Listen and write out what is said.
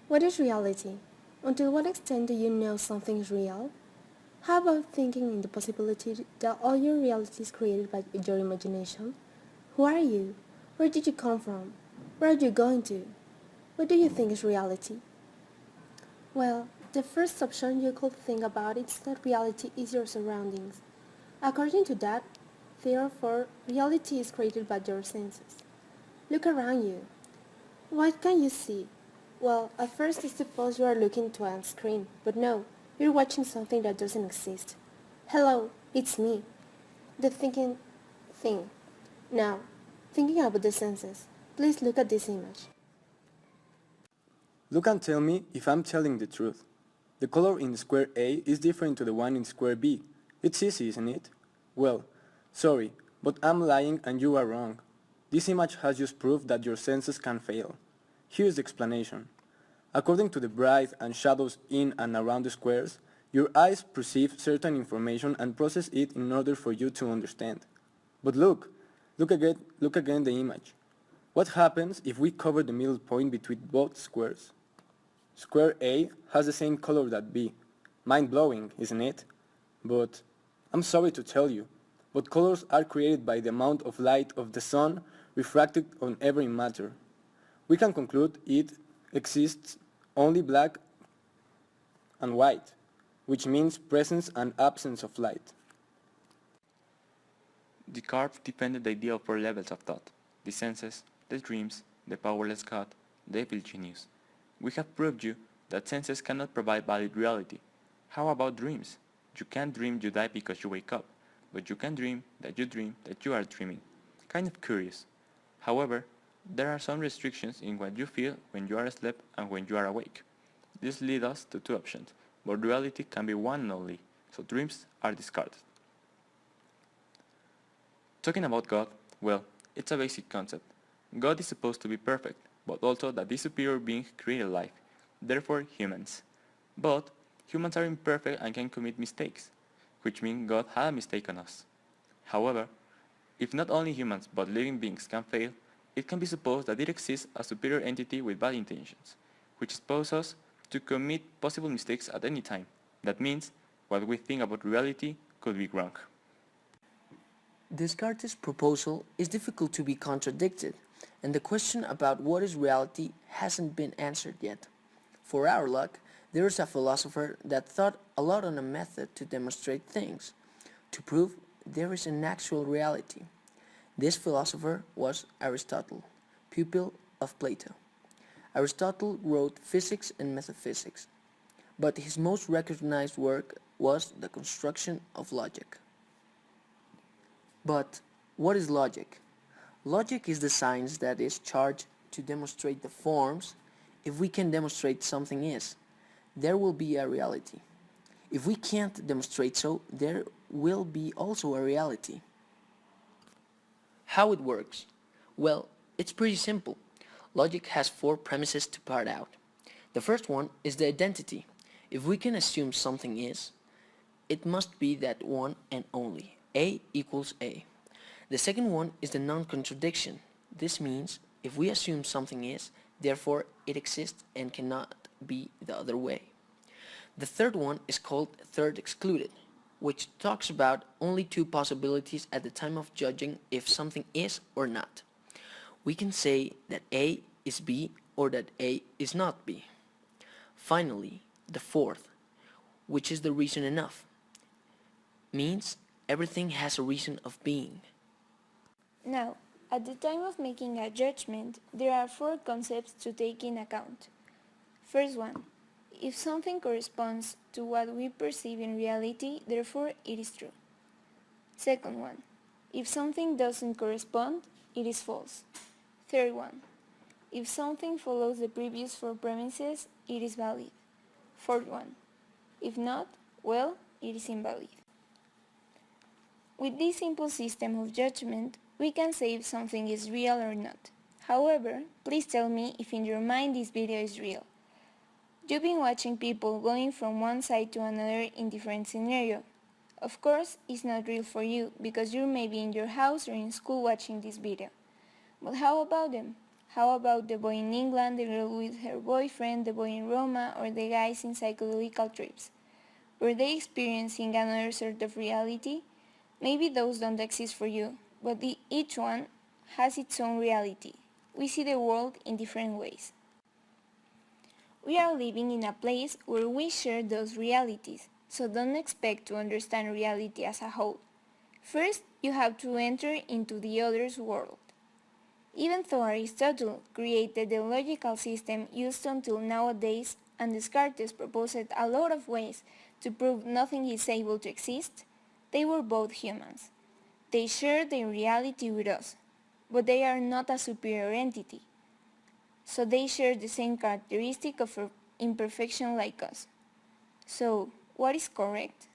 What is reality? Until what extent do you know something is real? How about thinking in the possibility that all your reality is created by your imagination? Who are you? Where did you come from? Where are you going to? What do you think is reality? Well, the first option you could think about is that reality is your surroundings. According to that, therefore, reality is created by your senses. Look around you. What can you see? Well, at first I suppose you are looking to a screen, but no, you're watching something that doesn't exist. Hello, it's me, the thinking thing. Now, thinking about the senses, please look at this image. Look and tell me if I'm telling the truth. The color in square A is different to the one in square B. It's easy, isn't it? Well, sorry, but I'm lying and you are wrong. This image has just proved that your senses can fail. Here's the explanation. According to the bright and shadows in and around the squares, your eyes perceive certain information and process it in order for you to understand. But look again the image. What happens if we cover the middle point between both squares? Square A has the same color that B. Mind-blowing, isn't it? But I'm sorry to tell you, but colors are created by the amount of light of the sun refracted on every matter. We can conclude it exists only black and white, which means presence and absence of light. Descartes defended the idea of four levels of thought: the senses, the dreams, the powerless God, the evil genius. We have proved you that senses cannot provide valid reality. How about dreams? You can't dream you die because you wake up, but you can dream that you are dreaming. Kind of curious. However, there are some restrictions in what you feel when you are asleep and when you are awake. This leads us to two options, but reality can be one and only, so dreams are discarded. Talking about God, well, it's a basic concept. God is supposed to be perfect, but also that this superior being created life, therefore humans. But humans are imperfect and can commit mistakes, which means God had a mistake on us. However, if not only humans but living beings can fail, it can be supposed that it exists a superior entity with bad intentions, which exposes us to commit possible mistakes at any time. That means what we think about reality could be wrong. Descartes' proposal is difficult to be contradicted, and the question about what is reality hasn't been answered yet. For our luck, there is a philosopher that thought a lot on a method to demonstrate things, to prove there is an actual reality. This philosopher was Aristotle, pupil of Plato. Aristotle wrote Physics and Metaphysics, but his most recognized work was The Construction of Logic. But what is logic? Logic is the science that is charged to demonstrate the forms. If we can demonstrate something is, there will be a reality. If we can't demonstrate so, there will be also a reality. How it works? Well, it's pretty simple. Logic has four premises to part out. The first one is the identity. If we can assume something is, it must be that one and only. A equals A. The second one is the non-contradiction. This means if we assume something is, therefore it exists and cannot be the other way. The third one is called third excluded, which talks about only two possibilities at the time of judging if something is or not. We can say that A is B or that A is not B. Finally, the fourth, which is the reason enough, means everything has a reason of being. Now, at the time of making a judgment, there are four concepts to take in account. First one, if something corresponds to what we perceive in reality, therefore it is true. Second one, if something doesn't correspond, it is false. Third one, if something follows the previous four premises, it is valid. Fourth one, if not, well, it is invalid. With this simple system of judgment, we can say if something is real or not. However, please tell me if in your mind this video is real. You've been watching people going from one side to another in different scenarios. Of course, it's not real for you because you're maybe in your house or in school watching this video. But how about them? How about the boy in England, the girl with her boyfriend, the boy in Roma, or the guys in psychological trips? Were they experiencing another sort of reality? Maybe those don't exist for you, but each one has its own reality. We see the world in different ways. We are living in a place where we share those realities, so don't expect to understand reality as a whole. First, you have to enter into the other's world. Even though Aristotle created the logical system used until nowadays and Descartes proposed a lot of ways to prove nothing is able to exist, they were both humans. They share their reality with us, but they are not a superior entity. So they share the same characteristic of imperfection like us. So, what is correct?